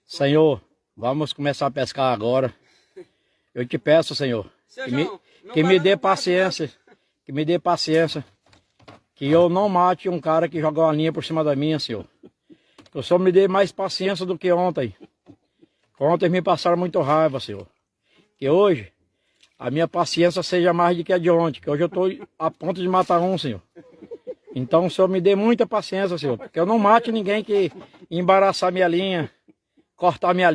Senhor, vamos começar a pescar agora. Eu te peço, Senhor, que me dê paciência, que eu não mate um cara que joga uma linha por cima da minha, Senhor. Que o Senhor me dê mais paciência do que ontem. Ontem me passaram muito raiva, Senhor. Que hoje a minha paciência seja mais do que a de ontem, que hoje eu estou a ponto de matar um, Senhor. Então o Senhor me dê muita paciência, Senhor, que eu não mate ninguém que embaraçar minha linha, cortar minha linha.